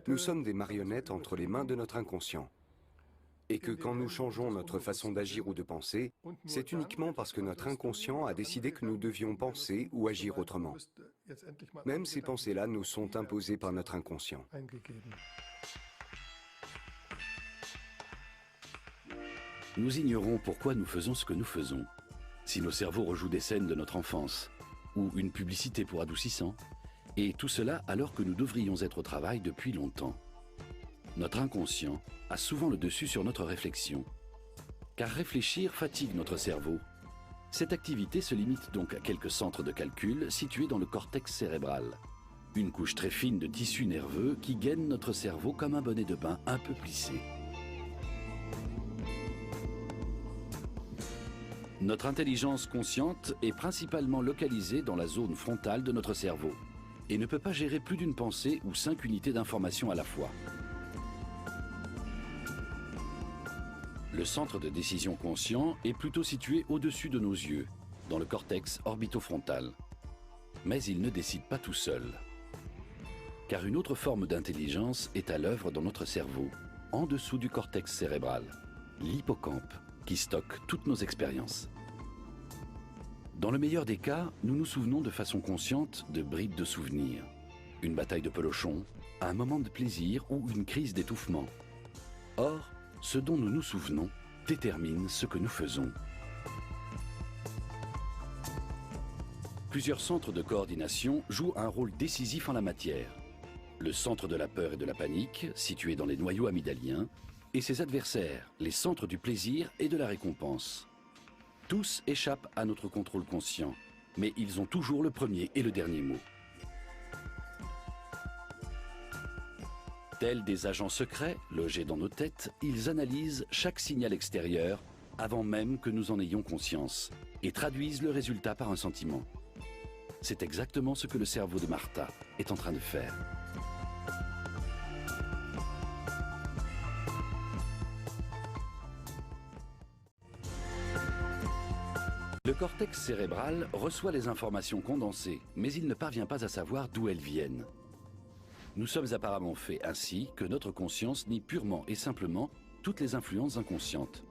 Nous sommes des marionnettes entre les mains de notre inconscient. Et que quand nous changeons notre façon d'agir ou de penser, c'est uniquement parce que notre inconscient a décidé que nous devions penser ou agir autrement. Même ces pensées-là nous sont imposées par notre inconscient. Nous ignorons pourquoi nous faisons ce que nous faisons. Si nos cerveaux rejouent des scènes de notre enfance, ou une publicité pour adoucissant, et tout cela alors que nous devrions être au travail depuis longtemps. Notre inconscient a souvent le dessus sur notre réflexion. Car réfléchir fatigue notre cerveau. Cette activité se limite donc à quelques centres de calcul situés dans le cortex cérébral. Une couche très fine de tissu nerveux qui gaine notre cerveau comme un bonnet de bain un peu plissé. Notre intelligence consciente est principalement localisée dans la zone frontale de notre cerveau et ne peut pas gérer plus d'une pensée ou 5 unités d'information à la fois. Le centre de décision conscient est plutôt situé au-dessus de nos yeux, dans le cortex orbitofrontal. Mais il ne décide pas tout seul. Car une autre forme d'intelligence est à l'œuvre dans notre cerveau, en dessous du cortex cérébral, l'hippocampe, qui stocke toutes nos expériences. Dans le meilleur des cas, nous nous souvenons de façon consciente de bribes de souvenirs. Une bataille de pelochon, un moment de plaisir ou une crise d'étouffement. Or, ce dont nous nous souvenons détermine ce que nous faisons. Plusieurs centres de coordination jouent un rôle décisif en la matière. Le centre de la peur et de la panique, situé dans les noyaux amygdaliens, et ses adversaires, les centres du plaisir et de la récompense. Tous échappent à notre contrôle conscient, mais ils ont toujours le premier et le dernier mot. Tels des agents secrets logés dans nos têtes, ils analysent chaque signal extérieur avant même que nous en ayons conscience et traduisent le résultat par un sentiment. C'est exactement ce que le cerveau de Martha est en train de faire. Le cortex cérébral reçoit les informations condensées, mais il ne parvient pas à savoir d'où elles viennent. Nous sommes apparemment faits ainsi que notre conscience nie purement et simplement toutes les influences inconscientes.